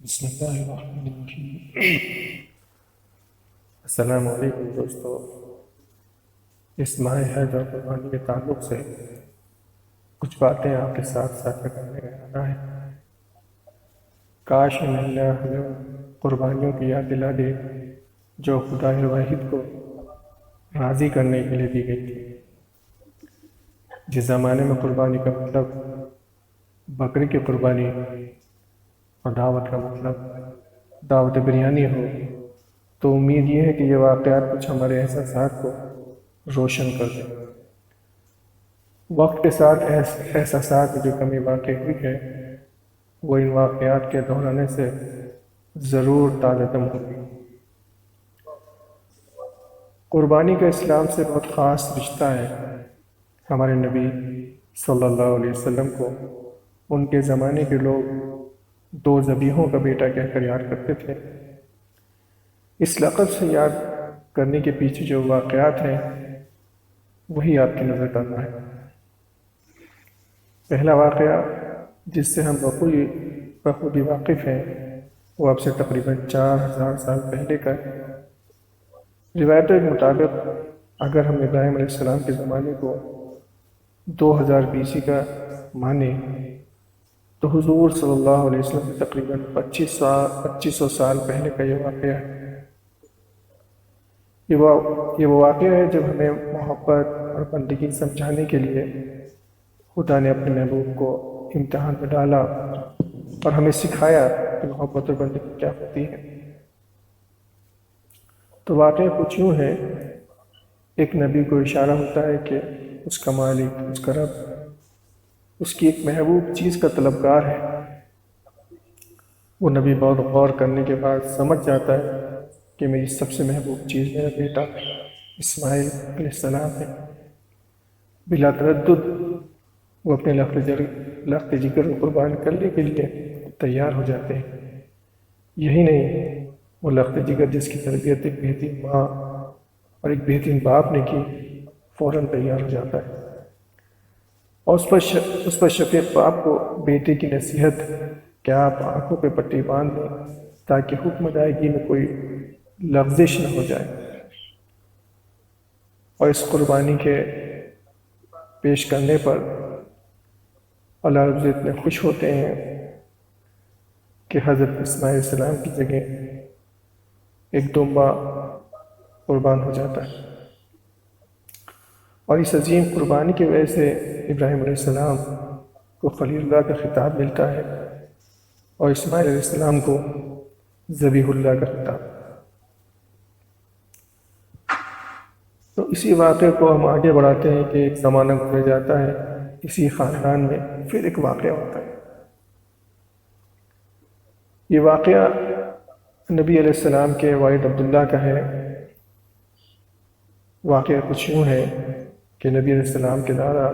بسم اللہ الرحمن الرحیم۔ السلام علیکم دوستو، اس ماہ حیدر قربانی کے تعلق سے کچھ باتیں آپ کے ساتھ ساجھا کرنے کا ارادہ ہے۔ کاش اللہ ہمیں قربانیوں کی یاد دلا دے جو خدا واحد کو راضی کرنے کے لیے دی گئی تھی۔ جس زمانے میں قربانی کا مطلب بکری کی قربانی اور دعوت کا مطلب دعوت بریانی ہو، تو امید یہ ہے کہ یہ واقعات کچھ ہمارے احساسات کو روشن کر دیں۔ وقت کے ساتھ احساسات میں جو کمی واقع ہوئی ہے وہ ان واقعات کے دہرانے سے ضرور تازہ دم ہوگی۔ قربانی کا اسلام سے بہت خاص رشتہ ہے۔ ہمارے نبی صلی اللہ علیہ وسلم کو ان کے زمانے کے لوگ دو ذبیحوں کا بیٹا کہہ کر یاد کرتے تھے۔ اس لقب سے یاد کرنے کے پیچھے جو واقعات ہیں وہی آپ کی نظر ڈالنا ہے۔ پہلا واقعہ جس سے ہم بخوبی واقف ہیں وہ اب سے تقریباً 4000 سال پہلے کا ہے۔ روایتوں کے مطابق اگر ہم ابراہیم علیہ السلام کے زمانے کو 2000 BC کا مانیں تو حضور صلی اللہ علیہ وسلم سے تقریباً 2500 سال پہلے کا یہ واقعہ ہے۔ یہ وہ واقعہ ہے جب ہمیں محبت اور بندگی سمجھانے کے لیے خدا نے اپنے محبوب کو امتحان میں ڈالا اور ہمیں سکھایا کہ محبت اور بندگی کیا ہوتی ہے۔ تو واقعہ کچھ یوں ہے، ایک نبی کو اشارہ ہوتا ہے کہ اس کا مالک، اس کا رب اس کی ایک محبوب چیز کا طلبگار ہے۔ وہ نبی بہت غور کرنے کے بعد سمجھ جاتا ہے کہ میری سب سے محبوب چیز میرا بیٹا اسماعیل علیہ السلام ہے۔ بلا تردد وہ اپنے لخت جگر کو قربان کرنے کے لیے تیار ہو جاتے ہیں۔ یہی نہیں، وہ لخت جگر جس کی تربیت ایک بہترین ماں اور ایک بہترین باپ نے کی، فوراً تیار ہو جاتا ہے اور اس پر شفیق باپ کو بیٹے کی نصیحت کہ آپ آنکھوں پہ پٹی باندھ دیں تاکہ حکم ادائیگی میں کوئی لغزش نہ ہو جائے، اور اس قربانی کے پیش کرنے پر اللہ رب اتنے خوش ہوتے ہیں کہ حضرت اسماعیل علیہ السلام کی جگہ ایک دمبا قربان ہو جاتا ہے۔ اور اس عظیم قربانی کی وجہ سے ابراہیم علیہ السلام کو خلیل اللہ کا خطاب ملتا ہے اور اسماعیل علیہ السلام کو ذبیح اللہ کا خطاب۔ تو اسی واقعے کو ہم آگے بڑھاتے ہیں کہ ایک زمانہ گزر جاتا ہے، اسی خاندان میں پھر ایک واقعہ ہوتا ہے۔ یہ واقعہ نبی علیہ السلام کے والد عبداللہ کا ہے۔ واقعہ کچھ یوں ہے کہ نبی علیہ السلام کے دادا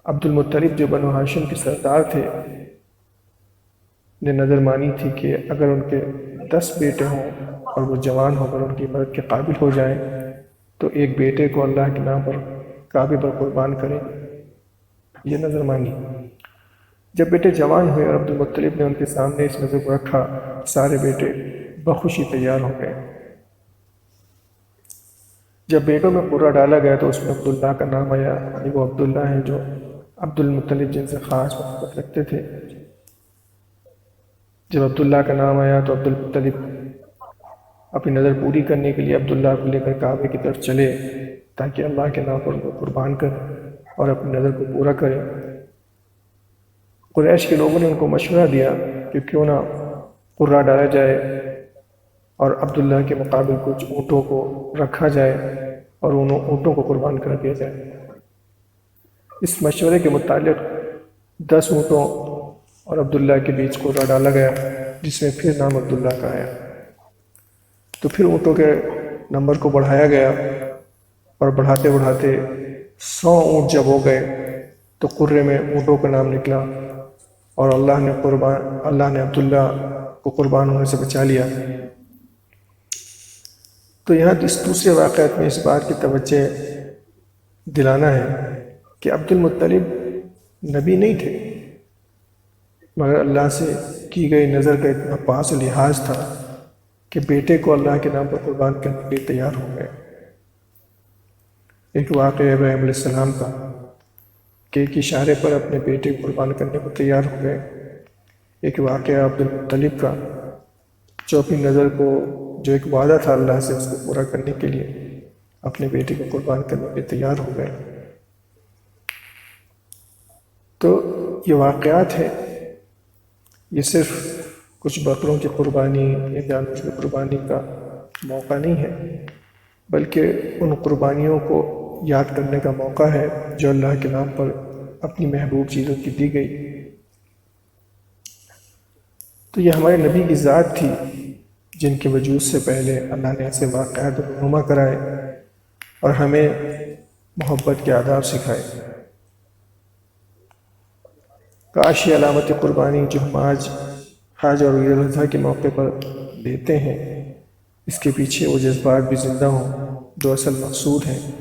عبد المطلب جو بنو ہاشم کے سردار تھے نے نظر مانی تھی کہ اگر ان کے 10 بیٹے ہوں اور وہ جوان ہو کر ان کی مدد کے قابل ہو جائیں تو ایک بیٹے کو اللہ کے نام پر کعبے پر قربان کریں۔ یہ نظر مانی۔ جب بیٹے جوان ہوئے اور عبد المطلب نے ان کے سامنے اس نظر کو رکھا، سارے بیٹے بخوشی تیار ہو گئے۔ جب بیٹوں میں قرہ ڈالا گیا تو اس میں عبداللہ کا نام آیا، یعنی وہ عبداللہ ہیں جو عبد المطلب جن سے خاص محبت رکھتے تھے۔ جب عبداللہ کا نام آیا تو عبد المطلب اپنی نظر پوری کرنے کے لیے عبداللہ کو لے کر کعبے کی طرف چلے تاکہ اللہ کے نام پر ان کو قربان کرے اور اپنی نظر کو پورا کرے۔ قریش کے لوگوں نے ان کو مشورہ دیا کہ کیوں نہ قرہ ڈالا جائے اور عبداللہ کے مقابل کچھ اونٹوں کو رکھا جائے اور ان اونٹوں کو قربان کر دیا جائے۔ اس مشورے کے متعلق 10 اونٹوں اور عبداللہ کے بیچ قرہ ڈالا گیا جس میں پھر نام عبداللہ کا آیا۔ تو پھر اونٹوں کے نمبر کو بڑھایا گیا اور بڑھاتے بڑھاتے 100 اونٹ جب ہو گئے تو قرے میں اونٹوں کا نام نکلا اور اللہ نے عبداللہ کو قربان ہونے سے بچا لیا۔ تو یہاں اس دوسرے واقعات میں اس بات کی توجہ دلانا ہے کہ عبد المطلب نبی نہیں تھے، مگر اللہ سے کی گئی نظر کا اتنا پاس لحاظ تھا کہ بیٹے کو اللہ کے نام پر قربان کرنے کے لیے تیار ہو گئے۔ ایک واقعہ ابراہیم علیہ السلام کا کہ ایک اشارے پر اپنے بیٹے کو قربان کرنے کو تیار ہو گئے۔ ایک واقعہ عبدالمطلب کا جو اپنی نظر کو جو ایک وعدہ تھا اللہ سے اس کو پورا کرنے کے لیے اپنے بیٹے کو قربان کرنے کے تیار ہو گئے۔ تو یہ واقعات ہیں، یہ صرف کچھ بکروں کی قربانی یا جانوروں کی قربانی کا موقع نہیں ہے، بلکہ ان قربانیوں کو یاد کرنے کا موقع ہے جو اللہ کے نام پر اپنی محبوب چیزوں کی دی گئی۔ تو یہ ہمارے نبی کی ذات تھی جن کے وجود سے پہلے اللہ نے ایسے واقعات رونما کرائے اور ہمیں محبت کے آداب سکھائے۔ کاش یہ علامت قربانی جو ہم آج حج اور عید الاضحیٰ کے موقع پر دیتے ہیں، اس کے پیچھے وہ جذبات بھی زندہ ہوں جو اصل مقصود ہیں،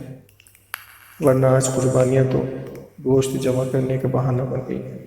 ورنہ آج قربانیاں تو گوشت جمع کرنے کا بہانہ بن گئی ہیں۔